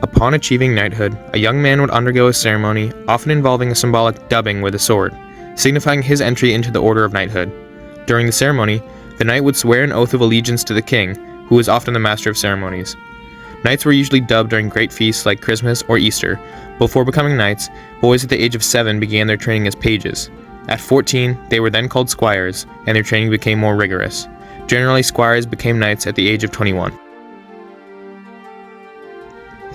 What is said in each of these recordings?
Upon achieving knighthood, a young man would undergo a ceremony, often involving a symbolic dubbing with a sword, signifying his entry into the order of knighthood. During the ceremony, the knight would swear an oath of allegiance to the king, who was often the master of ceremonies. Knights were usually dubbed during great feasts like Christmas or Easter. Before becoming knights, boys at the age of 7 began their training as pages. At 14, they were then called squires, and their training became more rigorous. Generally, squires became knights at the age of 21.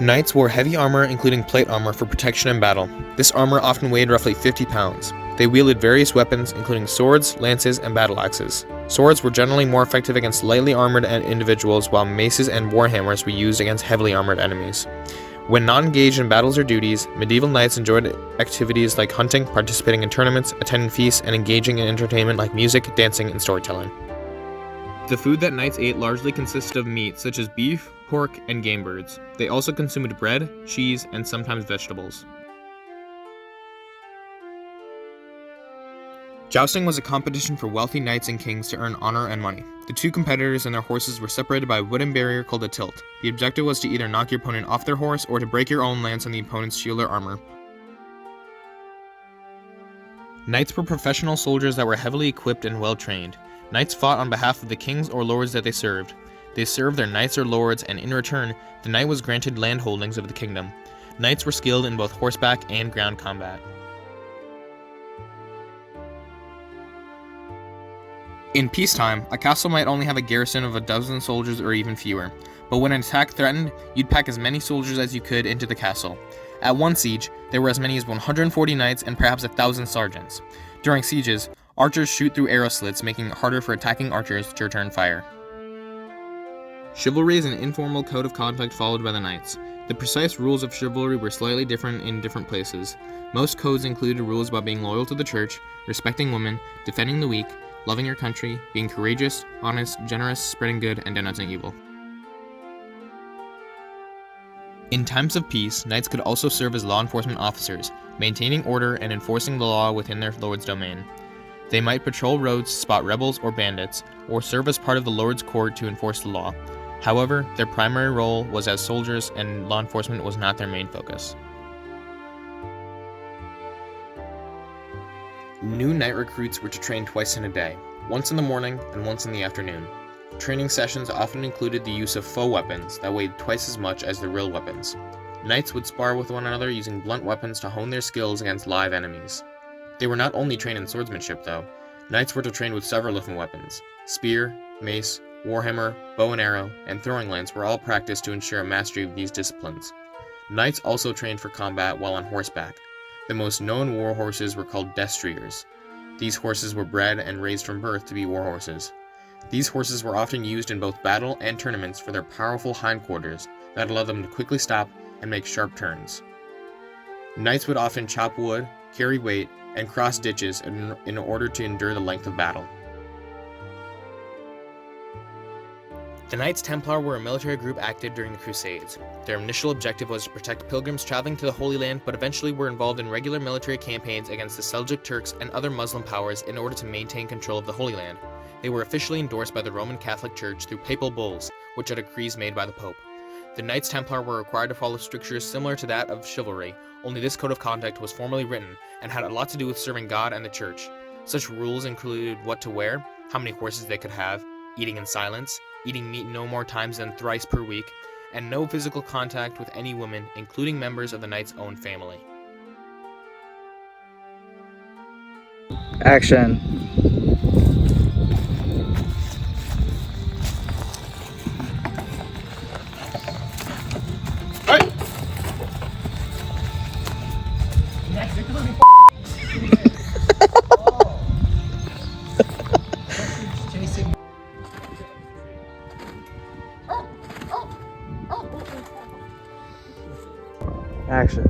Knights wore heavy armor, including plate armor, for protection in battle. This armor often weighed roughly 50 pounds. They wielded various weapons, including swords, lances, and battle axes. Swords were generally more effective against lightly armored individuals, while maces and warhammers were used against heavily armored enemies. When not engaged in battles or duties, medieval knights enjoyed activities like hunting, participating in tournaments, attending feasts, and engaging in entertainment like music, dancing, and storytelling. The food that knights ate largely consisted of meat, such as beef, pork, and game birds. They also consumed bread, cheese, and sometimes vegetables. Jousting was a competition for wealthy knights and kings to earn honor and money. The two competitors and their horses were separated by a wooden barrier called a tilt. The objective was to either knock your opponent off their horse or to break your own lance on the opponent's shield or armor. Knights were professional soldiers that were heavily equipped and well trained. Knights fought on behalf of the kings or lords that they served. They served their knights or lords, and in return, the knight was granted land holdings of the kingdom. Knights were skilled in both horseback and ground combat. In peacetime, a castle might only have a garrison of a dozen soldiers or even fewer, but when an attack threatened, you'd pack as many soldiers as you could into the castle. At one siege, there were as many as 140 knights and perhaps 1,000 sergeants. During sieges, archers shoot through arrow slits, making it harder for attacking archers to return fire. Chivalry is an informal code of conduct followed by the knights. The precise rules of chivalry were slightly different in different places. Most codes included rules about being loyal to the church, respecting women, defending the weak, loving your country, being courageous, honest, generous, spreading good, and denouncing evil. In times of peace, knights could also serve as law enforcement officers, maintaining order and enforcing the law within their lord's domain. They might patrol roads, spot rebels or bandits, or serve as part of the lord's court to enforce the law. However, their primary role was as soldiers, and law enforcement was not their main focus. New knight recruits were to train twice in a day, once in the morning and once in the afternoon. Training sessions often included the use of faux weapons that weighed twice as much as the real weapons. Knights would spar with one another using blunt weapons to hone their skills against live enemies. They were not only trained in swordsmanship, though. Knights were to train with several different weapons. Spear, mace, warhammer, bow and arrow, and throwing lance were all practiced to ensure a mastery of these disciplines. Knights also trained for combat while on horseback. The most known war horses were called destriers. These horses were bred and raised from birth to be war horses. These horses were often used in both battle and tournaments for their powerful hindquarters that allowed them to quickly stop and make sharp turns. Knights would often chop wood, carry weight, and cross ditches in order to endure the length of battle. The Knights Templar were a military group active during the Crusades. Their initial objective was to protect pilgrims traveling to the Holy Land, but eventually were involved in regular military campaigns against the Seljuk Turks and other Muslim powers in order to maintain control of the Holy Land. They were officially endorsed by the Roman Catholic Church through papal bulls, which are decrees made by the Pope. The Knights Templar were required to follow strictures similar to that of chivalry, only this code of conduct was formally written and had a lot to do with serving God and the Church. Such rules included what to wear, how many horses they could have, eating in silence, eating meat no more times than thrice per week, and no physical contact with any women, including members of the knight's own family. Action. Action.